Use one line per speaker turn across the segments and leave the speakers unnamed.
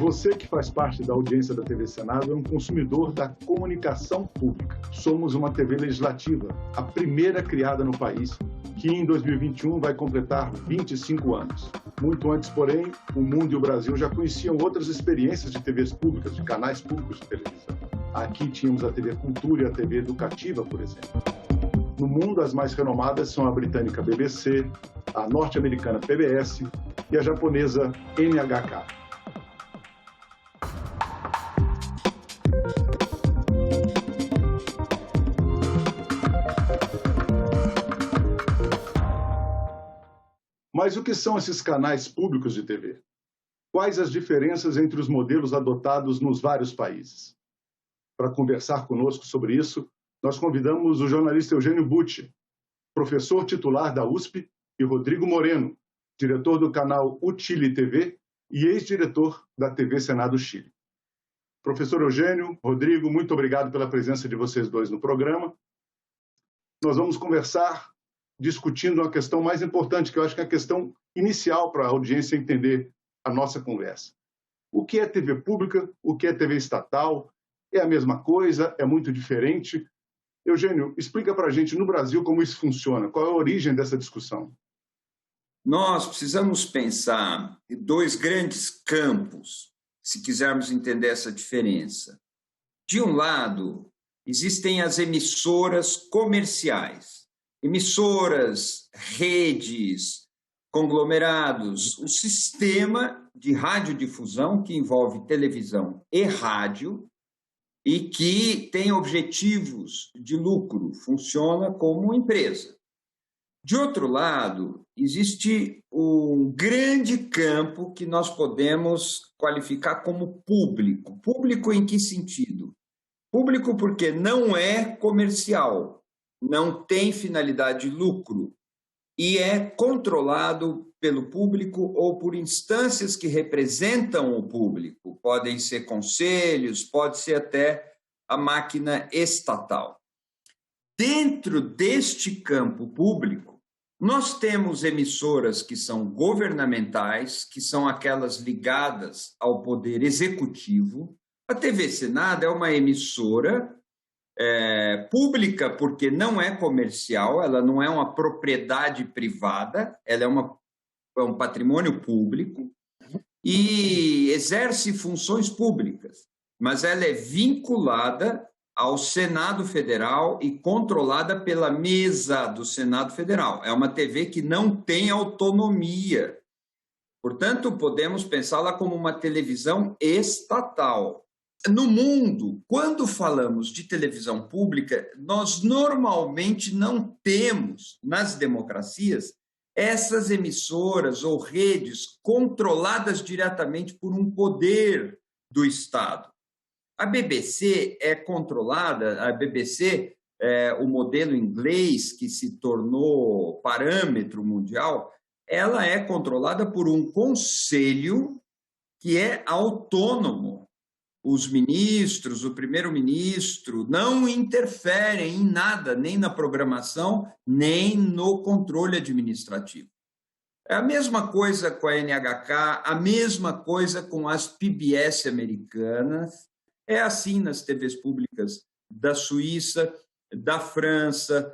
Você que faz parte da audiência da TV Senado é um consumidor da comunicação pública. Somos uma TV legislativa, a primeira criada no país, que em 2021 vai completar 25 anos. Muito antes, porém, o mundo e o Brasil já conheciam outras experiências de TVs públicas, de canais públicos de televisão. Aqui tínhamos a TV Cultura e a TV Educativa, por exemplo. No mundo, as mais renomadas são a britânica BBC, a norte-americana PBS e a japonesa NHK. Mas o que são esses canais públicos de TV? Quais as diferenças entre os modelos adotados nos vários países? Para conversar conosco sobre isso, nós convidamos o jornalista Eugênio Butti, professor titular da USP, e Rodrigo Moreno, diretor do canal UChile TV e ex-diretor da TV Senado Chile. Professor Eugênio, Rodrigo, muito obrigado pela presença de vocês dois no programa. Nós vamos conversar discutindo uma questão mais importante, que eu acho que é a questão inicial para a audiência entender a nossa conversa. O que é TV pública? O que é TV estatal? É a mesma coisa? É muito diferente? Eugênio, explica para a gente no Brasil como isso funciona. Qual é a origem dessa discussão?
Nós precisamos pensar em dois grandes campos, se quisermos entender essa diferença. De um lado, existem as emissoras comerciais. Emissoras, redes, conglomerados, o sistema de radiodifusão que envolve televisão e rádio e que tem objetivos de lucro, funciona como empresa. De outro lado, existe um grande campo que nós podemos qualificar como público. Público em que sentido? Público porque não é comercial, não tem finalidade de lucro e é controlado pelo público ou por instâncias que representam o público. Podem ser conselhos, pode ser até a máquina estatal. Dentro deste campo público, nós temos emissoras que são governamentais, que são aquelas ligadas ao poder executivo. A TV Senado é uma emissora pública porque não é comercial, ela não é uma propriedade privada, ela é um patrimônio público e exerce funções públicas, mas ela é vinculada ao Senado Federal e controlada pela mesa do Senado Federal. É uma TV que não tem autonomia. Portanto, podemos pensá-la como uma televisão estatal. No mundo, quando falamos de televisão pública, nós normalmente não temos, nas democracias, essas emissoras ou redes controladas diretamente por um poder do Estado. A BBC é controlada, a BBC, o modelo inglês que se tornou parâmetro mundial, ela é controlada por um conselho que é autônomo. Os ministros, o primeiro-ministro, não interferem em nada, nem na programação, nem no controle administrativo. É a mesma coisa com a NHK, a mesma coisa com as PBS americanas, é assim nas TVs públicas da Suíça, da França,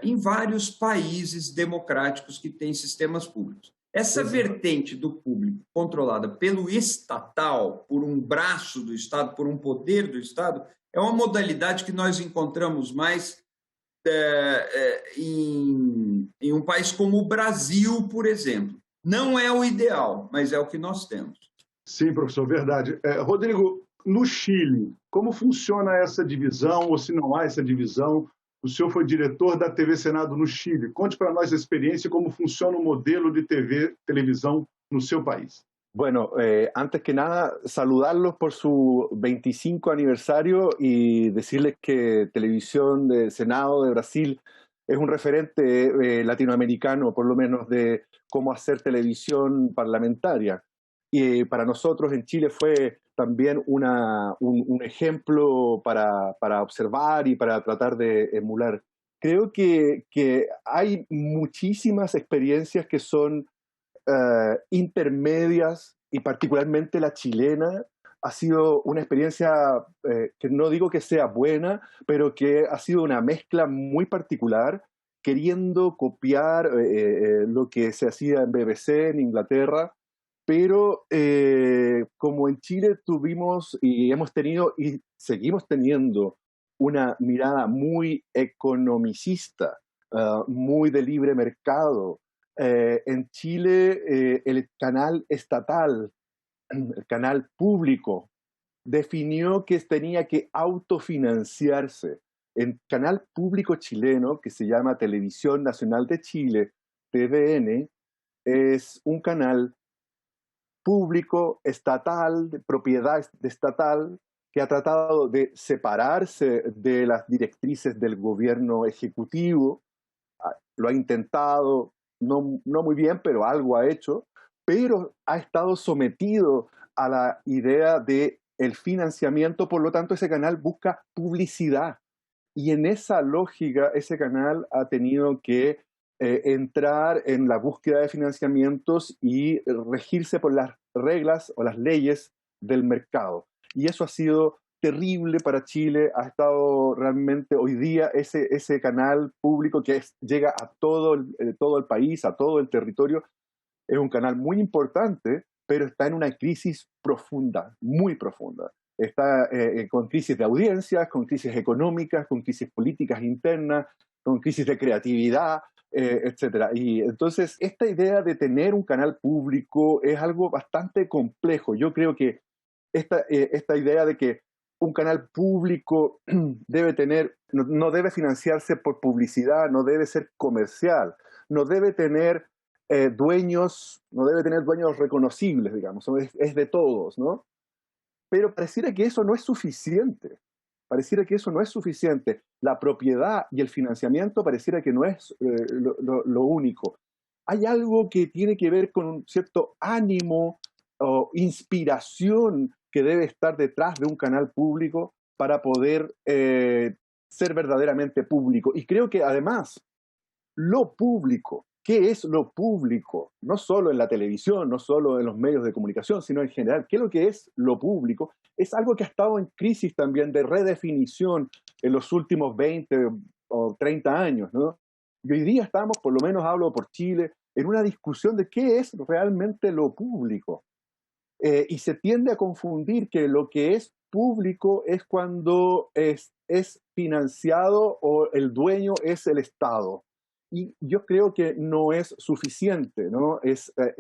em vários países democráticos que têm sistemas públicos. Essa vertente do público controlada pelo estatal, por um braço do Estado, por um poder do Estado, é uma modalidade que nós encontramos mais em um país como o Brasil, por exemplo. Não é o ideal, mas é o que nós temos.
Sim, professor, verdade. Rodrigo, no Chile, como funciona essa divisão, ou se não há essa divisão? O senhor foi diretor da TV Senado no Chile. Conte para nós a experiência e como funciona o modelo de televisão no seu país.
Bueno, antes que nada, saludarlos por su 25 aniversario y decirles que Televisión de Senado de Brasil es un referente latinoamericano, por lo menos, de cómo hacer televisión parlamentaria. Y para nosotros en Chile fue también un ejemplo para observar y para tratar de emular. Creo que hay muchísimas experiencias que son intermedias y particularmente la chilena, ha sido una experiencia que no digo que sea buena, pero que ha sido una mezcla muy particular, queriendo copiar lo que se hacía en BBC, en Inglaterra, pero como en Chile tuvimos y hemos tenido y seguimos teniendo una mirada muy economicista, muy de libre mercado. En Chile, el canal estatal, el canal público, definió que tenía que autofinanciarse. El canal público chileno, que se llama Televisión Nacional de Chile, TVN, es un canal público, estatal, de propiedad estatal, que ha tratado de separarse de las directrices del gobierno ejecutivo. Lo ha intentado, no muy bien, pero algo ha hecho, pero ha estado sometido a la idea de el financiamiento, por lo tanto ese canal busca publicidad. Y en esa lógica ese canal ha tenido que entrar en la búsqueda de financiamientos y regirse por las reglas o las leyes del mercado. Y eso ha sido terrible para Chile. Ha estado realmente hoy día ese canal público que llega a todo el país, a todo el territorio, es un canal muy importante, pero está en una crisis profunda, muy profunda. Está con crisis de audiencias, con crisis económicas, con crisis políticas internas, con crisis de creatividad, etcétera. Y entonces esta idea de tener un canal público es algo bastante complejo. Yo creo que esta idea de que un canal público debe tener, no debe financiarse por publicidad, no debe ser comercial, no debe tener dueños, no debe tener dueños reconocibles, digamos, es de todos, ¿no? Pero pareciera que eso no es suficiente. Pareciera que eso no es suficiente. La propiedad y el financiamiento pareciera que no es lo único. Hay algo que tiene que ver con un cierto ánimo o inspiración que debe estar detrás de un canal público para poder ser verdaderamente público. Y creo que además lo público, ¿qué es lo público? No solo en la televisión, no solo en los medios de comunicación, sino en general. ¿Qué es lo que es lo público? Es algo que ha estado en crisis también de redefinición en los últimos 20 o 30 años, ¿no? Y hoy día estamos, por lo menos hablo por Chile, en una discusión de qué es realmente lo público. Y se tiende a confundir que lo que es público es cuando es financiado o el dueño es el Estado. Y yo creo que no es suficiente, ¿no?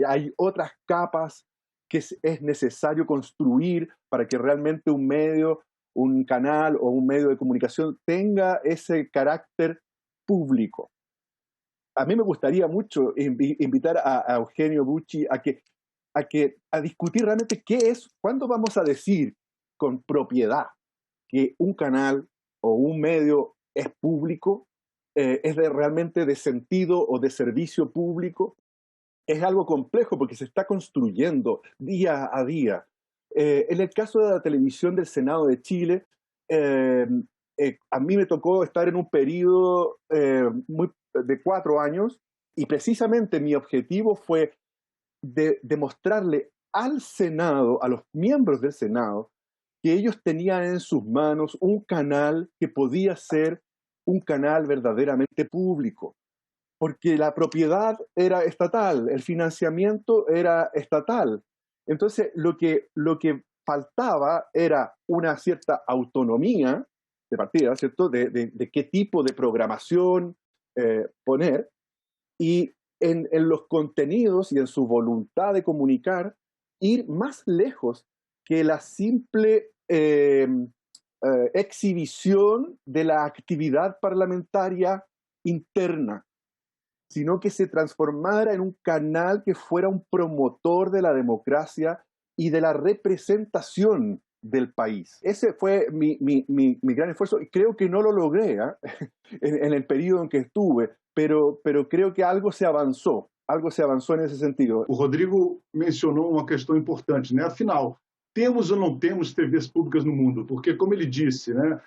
Hay otras capas que es necesario construir para que realmente un medio, un canal o un medio de comunicación tenga ese carácter público. A mí me gustaría mucho invitar a Eugenio Bucci a discutir realmente cuándo vamos a decir con propiedad que un canal o un medio es público, es realmente de sentido o de servicio público. Es algo complejo porque se está construyendo día a día. En el caso de la televisión del Senado de Chile, a mí me tocó estar en un periodo de 4 años y precisamente mi objetivo fue de demostrarle al Senado, a los miembros del Senado, que ellos tenían en sus manos un canal que podía ser un canal verdaderamente público, porque la propiedad era estatal, el financiamiento era estatal. Entonces, lo que faltaba era una cierta autonomía de partida, ¿cierto?, de qué tipo de programación poner, y en los contenidos y en su voluntad de comunicar, ir más lejos que la simple exhibición de la actividad parlamentaria interna, sino que se transformara en un canal que fuera un promotor de la democracia y de la representación del país. Ese fue mi gran esfuerzo y creo que no lo logré en el periodo en que estuve, pero creo que algo se avançou nesse sentido.
O Rodrigo mencionou uma questão importante, né? Afinal, temos ou não temos TVs públicas no mundo? Porque, como ele disse, né,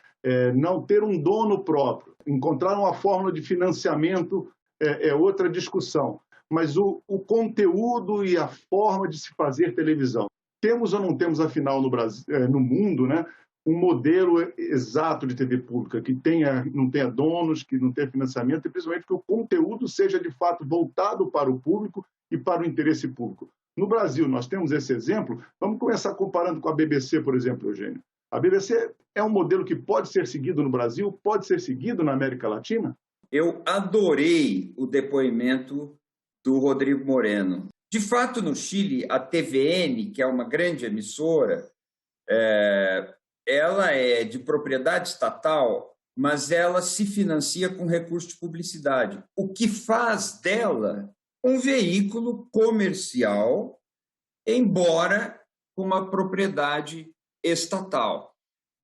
não ter um dono próprio, encontrar uma fórmula de financiamento é outra discussão. mas o conteúdo e a forma de se fazer televisão. Temos ou não temos, afinal, no Brasil, no mundo, né, um modelo exato de TV pública, que não tenha donos, que não tenha financiamento, e principalmente que o conteúdo seja, de fato, voltado para o público e para o interesse público. No Brasil, nós temos esse exemplo. Vamos começar comparando com a BBC, por exemplo, Eugênio. A BBC é um modelo que pode ser seguido no Brasil, pode ser seguido na América Latina?
Eu adorei o depoimento do Rodrigo Moreno. De fato, no Chile, a TVN, que é uma grande emissora, ela é de propriedade estatal, mas ela se financia com recurso de publicidade, o que faz dela um veículo comercial, embora com uma propriedade estatal.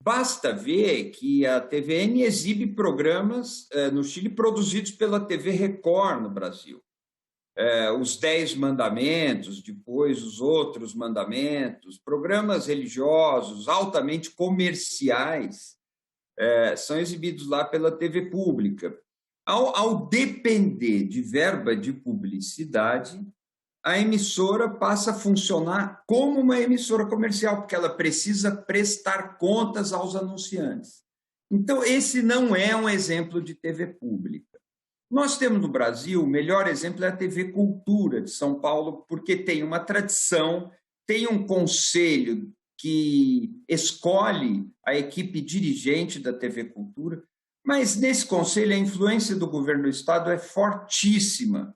Basta ver que a TVN exibe programas no Chile produzidos pela TV Record no Brasil. Os 10 Mandamentos, depois os outros mandamentos, programas religiosos altamente comerciais são exibidos lá pela TV pública. Ao depender de verba de publicidade, a emissora passa a funcionar como uma emissora comercial, porque ela precisa prestar contas aos anunciantes. Então, esse não é um exemplo de TV pública. Nós temos no Brasil, o melhor exemplo é a TV Cultura de São Paulo, porque tem uma tradição, tem um conselho que escolhe a equipe dirigente da TV Cultura, mas nesse conselho a influência do governo do Estado é fortíssima.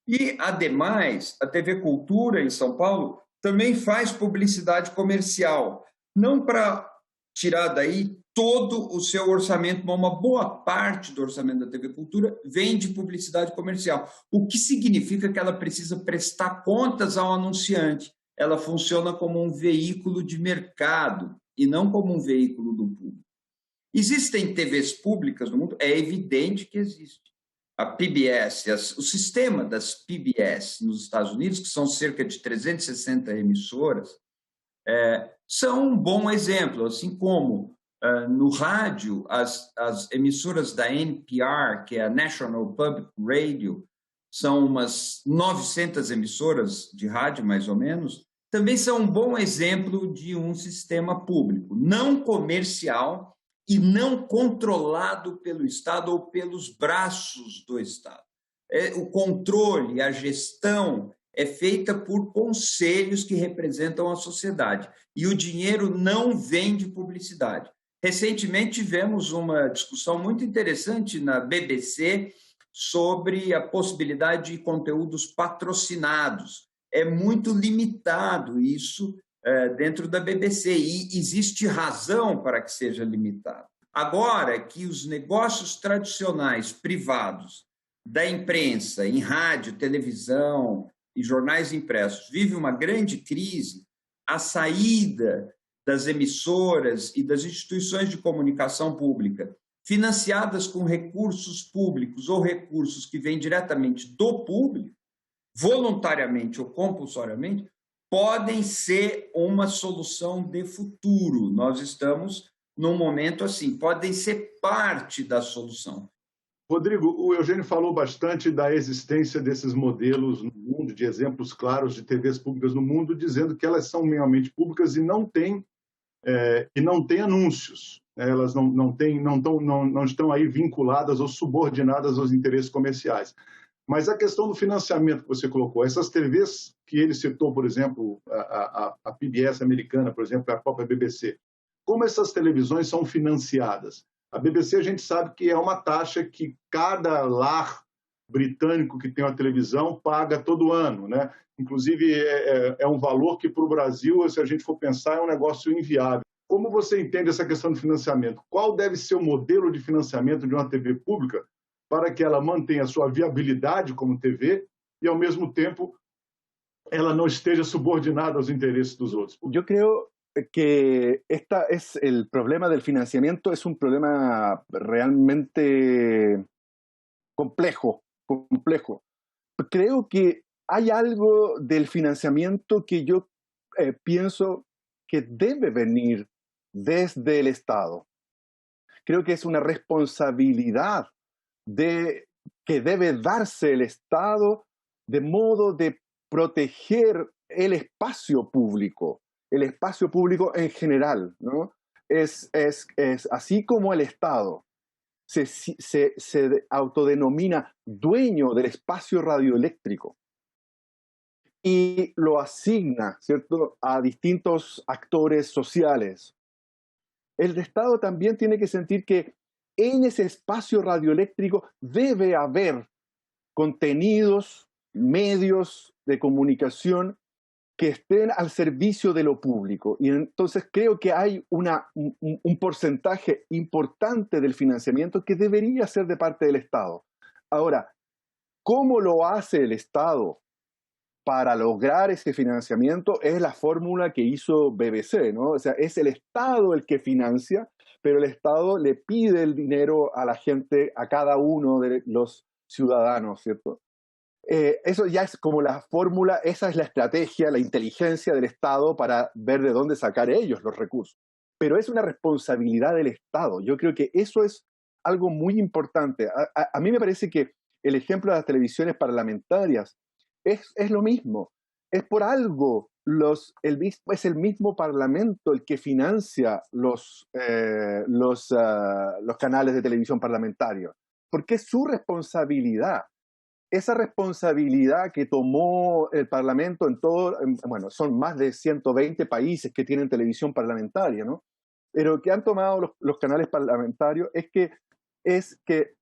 E, ademais, a TV Cultura em São Paulo também faz publicidade comercial, não para tirar daí todo o seu orçamento, mas uma boa parte do orçamento da TV Cultura vem de publicidade comercial, o que significa que ela precisa prestar contas ao anunciante. Ela funciona como um veículo de mercado e não como um veículo do público. Existem TVs públicas no mundo? É evidente que existe. A PBS, o sistema das PBS nos Estados Unidos, que são cerca de 360 emissoras, são um bom exemplo, assim como no rádio, as emissoras da NPR, que é a National Public Radio, são umas 900 emissoras de rádio, mais ou menos, também são um bom exemplo de um sistema público, não comercial e não controlado pelo Estado ou pelos braços do Estado. O controle, a gestão é feita por conselhos que representam a sociedade e o dinheiro não vem de publicidade. Recentemente tivemos uma discussão muito interessante na BBC sobre a possibilidade de conteúdos patrocinados. É muito limitado isso dentro da BBC e existe razão para que seja limitado. Agora que os negócios tradicionais privados da imprensa, em rádio, televisão e jornais impressos, vivem uma grande crise, a saída das emissoras e das instituições de comunicação pública, financiadas com recursos públicos ou recursos que vêm diretamente do público, voluntariamente ou compulsoriamente, podem ser uma solução de futuro. Nós estamos num momento assim, podem ser parte da solução.
Rodrigo, o Eugênio falou bastante da existência desses modelos no mundo, de exemplos claros de TVs públicas no mundo, dizendo que elas são realmente públicas e não têm anúncios. Elas não estão aí vinculadas ou subordinadas aos interesses comerciais. Mas a questão do financiamento que você colocou, essas TVs que ele citou, por exemplo, a PBS americana, por exemplo, a própria BBC, como essas televisões são financiadas? A BBC, a gente sabe que é uma taxa que cada lar britânico que tem uma televisão paga todo ano, né? Inclusive, é um valor que, para o Brasil, se a gente for pensar, é um negócio inviável. Como você entende essa questão de financiamento? Qual deve ser o modelo de financiamento de uma TV pública para que ela mantenha a sua viabilidade como TV e, ao mesmo tempo, ela não esteja subordinada aos interesses dos outros?
Eu creo que el problema del financiamiento es un problema realmente complejo. Creo que hay algo del financiamiento que yo pienso que debe venir desde el Estado. Creo que es una responsabilidad que debe darse el Estado de modo de proteger el espacio público en general, ¿no? Es así como el Estado se autodenomina dueño del espacio radioeléctrico y lo asigna, ¿cierto?, a distintos actores sociales. El Estado también tiene que sentir que en ese espacio radioeléctrico debe haber contenidos, medios de comunicación que estén al servicio de lo público. Y entonces creo que hay un porcentaje importante del financiamiento que debería ser de parte del Estado. Ahora, ¿cómo lo hace el Estado para lograr ese financiamiento? Es la fórmula que hizo BBC, ¿no? O sea, es el Estado el que financia, pero el Estado le pide el dinero a la gente, a cada uno de los ciudadanos, ¿cierto? Eso ya es como la fórmula, esa es la estrategia, la inteligencia del Estado para ver de dónde sacar ellos los recursos. Pero es una responsabilidad del Estado. Yo creo que eso es algo muy importante. A mí me parece que el ejemplo de las televisiones parlamentarias es lo mismo. Es por algo, es el mismo Parlamento el que financia los canales de televisión parlamentarios, porque es su responsabilidad. Esa responsabilidad que tomó el Parlamento bueno, son más de 120 países que tienen televisión parlamentaria, ¿no? Pero que han tomado los canales parlamentarios es que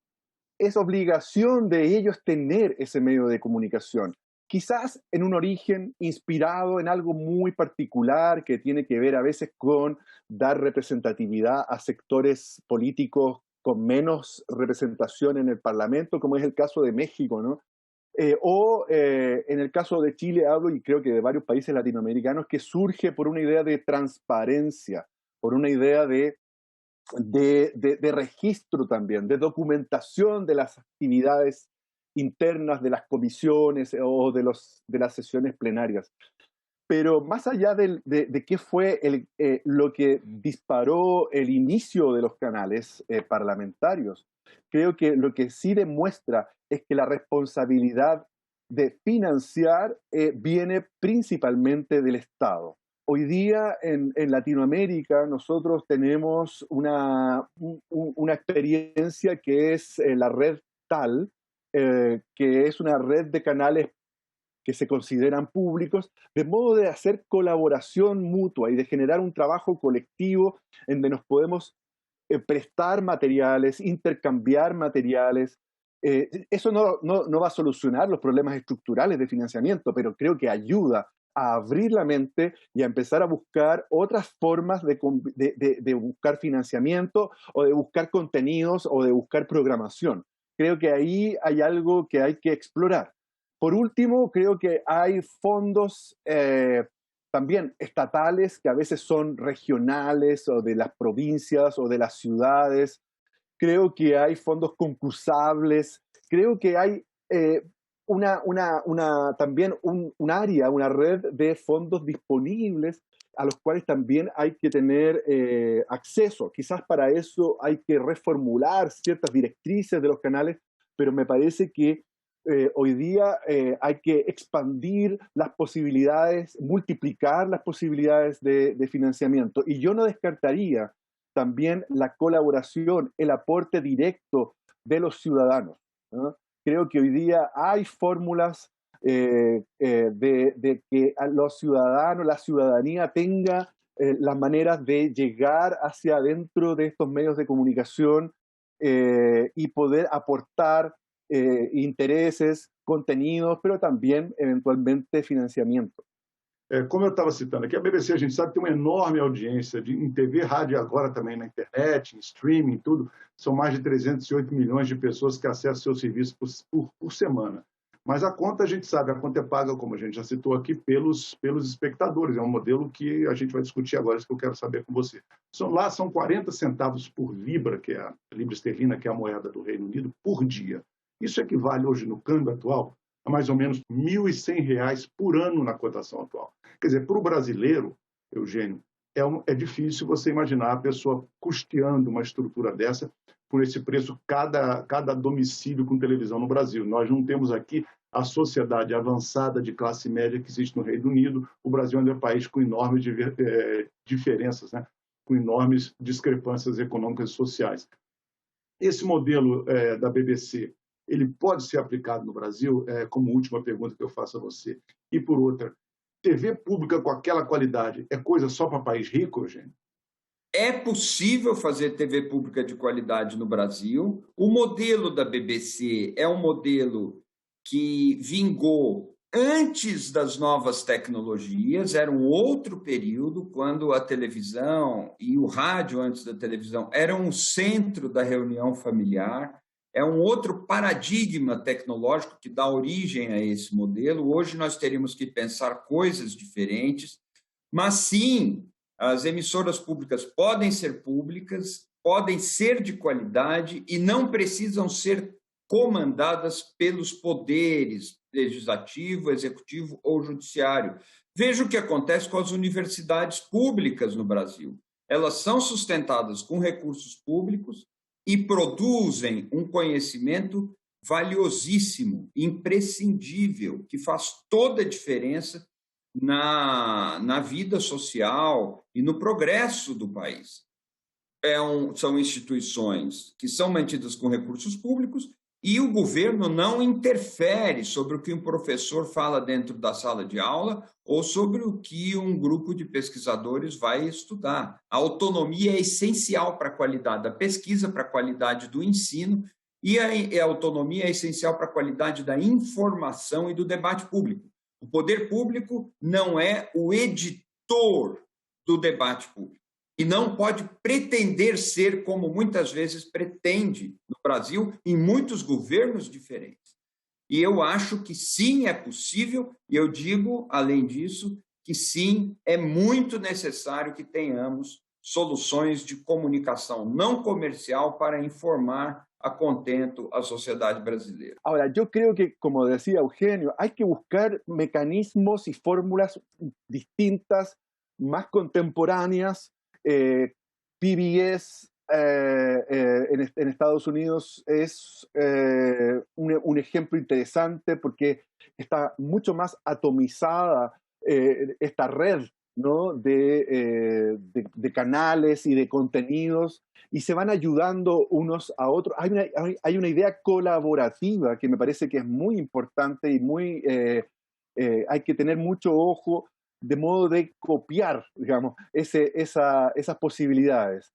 es obligación de ellos tener ese medio de comunicación. Quizás en un origen inspirado en algo muy particular que tiene que ver a veces con dar representatividad a sectores políticos con menos representación en el Parlamento, como es el caso de México, ¿no? En el caso de Chile hablo, y creo que de varios países latinoamericanos, que surge por una idea de transparencia, por una idea de registro también, de documentación de las actividades internas de las comisiones o de las sesiones plenarias. Pero más allá de qué fue lo que disparó el inicio de los canales parlamentarios, creo que lo que sí demuestra es que la responsabilidad de financiar viene principalmente del Estado. Hoy día en Latinoamérica nosotros tenemos una experiencia que es la red TAL, que es una red de canales que se consideran públicos, de modo de hacer colaboración mutua y de generar un trabajo colectivo en donde nos podemos prestar materiales, intercambiar materiales. Eso no va a solucionar los problemas estructurales de financiamiento, pero creo que ayuda a abrir la mente y a empezar a buscar otras formas de buscar financiamiento o de buscar contenidos o de buscar programación. Creo que ahí hay algo que hay que explorar. Por último, creo que hay fondos también estatales que a veces son regionales o de las provincias o de las ciudades. Creo que hay fondos concursables. Creo que hay también un área, una red de fondos disponibles a los cuales también hay que tener acceso. Quizás para eso hay que reformular ciertas directrices de los canales, pero me parece que hoy día hay que expandir las posibilidades, multiplicar las posibilidades de financiamiento. Y yo no descartaría también la colaboración, el aporte directo de los ciudadanos, ¿no? Creo que hoy día hay fórmulas de que a los ciudadanos, la ciudadanía tenga las maneras de llegar hacia adentro de estos medios de comunicación y poder aportar interesses, contenidos, pero também, eventualmente, financiamento.
Como eu estava citando aqui, a BBC, a gente sabe, tem uma enorme audiência em TV, rádio e agora também na internet, em streaming, tudo. São mais de 308 milhões de pessoas que acessam seu serviço por semana. Mas a conta, a gente sabe, a conta é paga, como a gente já citou aqui, pelos espectadores. É um modelo que a gente vai discutir agora, isso que eu quero saber com você. Lá são 40 centavos por libra, que é a libra esterlina, que é a moeda do Reino Unido, por dia. Isso equivale hoje no câmbio atual a mais ou menos R$ 1.100 por ano na cotação atual. Quer dizer, para o brasileiro, Eugênio, é difícil você imaginar a pessoa custeando uma estrutura dessa por esse preço cada domicílio com televisão no Brasil. Nós não temos aqui a sociedade avançada de classe média que existe no Reino Unido, o Brasil ainda é um país com enormes diferenças, né? Com enormes discrepâncias econômicas e sociais. Esse modelo da BBC, ele pode ser aplicado no Brasil? Como última pergunta que eu faço a você. E por outra, TV pública com aquela qualidade é coisa só para país rico, Eugênio?
É possível fazer TV pública de qualidade no Brasil. O modelo da BBC é um modelo que vingou antes das novas tecnologias, era um outro período, quando a televisão e o rádio antes da televisão eram o centro da reunião familiar. É um outro paradigma tecnológico que dá origem a esse modelo. Hoje nós teríamos que pensar coisas diferentes, mas sim, as emissoras públicas podem ser públicas, podem ser de qualidade e não precisam ser comandadas pelos poderes legislativo, executivo ou judiciário. Veja o que acontece com as universidades públicas no Brasil. Elas são sustentadas com recursos públicos e produzem um conhecimento valiosíssimo, imprescindível, que faz toda a diferença na vida social e no progresso do país. São instituições que são mantidas com recursos públicos e o governo não interfere sobre o que um professor fala dentro da sala de aula ou sobre o que um grupo de pesquisadores vai estudar. A autonomia é essencial para a qualidade da pesquisa, para a qualidade do ensino, e a autonomia é essencial para a qualidade da informação e do debate público. O poder público não é o editor do debate público e não pode pretender ser, como muitas vezes pretende no Brasil, em muitos governos diferentes. E eu acho que sim, é possível, e eu digo, além disso, que sim, é muito necessário que tenhamos soluções de comunicação não comercial para informar a contento a sociedade brasileira.
Ahora, yo creo que, como decía Eugenio, hay que buscar mecanismos y fórmulas distintas, más contemporáneas. PBS en Estados Unidos es un ejemplo interesante porque está mucho más atomizada esta red, ¿no? de canales y de contenidos, y se van ayudando unos a otros. Hay una idea colaborativa que me parece que es muy importante y hay que tener mucho ojo, de modo de copiar, digamos, esas posibilidades.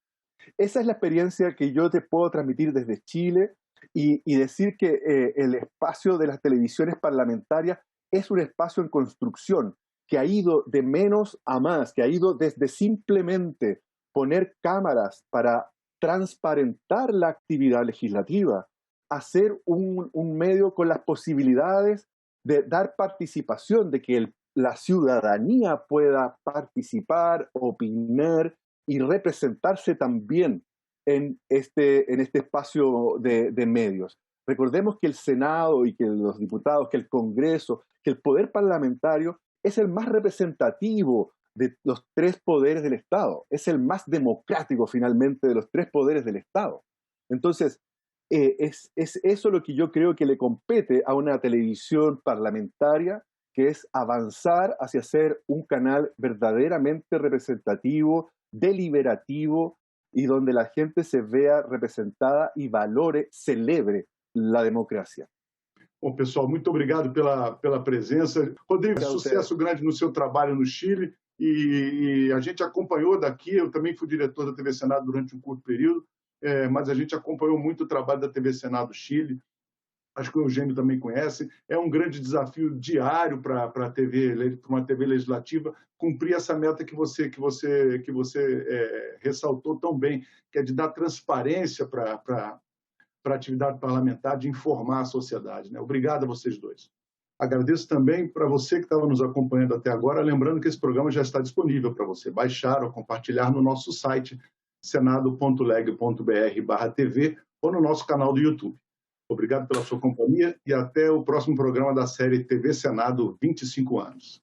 Esa es la experiencia que yo te puedo transmitir desde Chile y decir que el espacio de las televisiones parlamentarias es un espacio en construcción, que ha ido de menos a más, que ha ido desde simplemente poner cámaras para transparentar la actividad legislativa, a ser un medio con las posibilidades de dar participación, de que la ciudadanía pueda participar, opinar y representarse también en este espacio de medios. Recordemos que el Senado y que los diputados, que el Congreso, que el poder parlamentario es el más representativo de los tres poderes del Estado, es el más democrático finalmente de los tres poderes del Estado. Entonces, es eso lo que yo creo que le compete a una televisión parlamentaria, que es avanzar hacia ser un canal verdaderamente representativo, deliberativo, y donde la gente se vea representada e valore, celebre a democracia.
Bom, pessoal, muito obrigado pela presença. Rodrigo, sucesso grande no seu trabalho no Chile, e a gente acompanhou daqui, eu também fui diretor da TV Senado durante um curto período, mas a gente acompanhou muito o trabalho da TV Senado Chile. Acho que o Eugênio também conhece. É um grande desafio diário para uma TV legislativa cumprir essa meta que você ressaltou tão bem, que é de dar transparência para a atividade parlamentar, de informar a sociedade, né? Obrigado a vocês dois. Agradeço também para você que estava nos acompanhando até agora, lembrando que esse programa já está disponível para você baixar ou compartilhar no nosso site senado.leg.br/tv ou no nosso canal do YouTube. Obrigado pela sua companhia e até o próximo programa da série TV Senado 25 anos.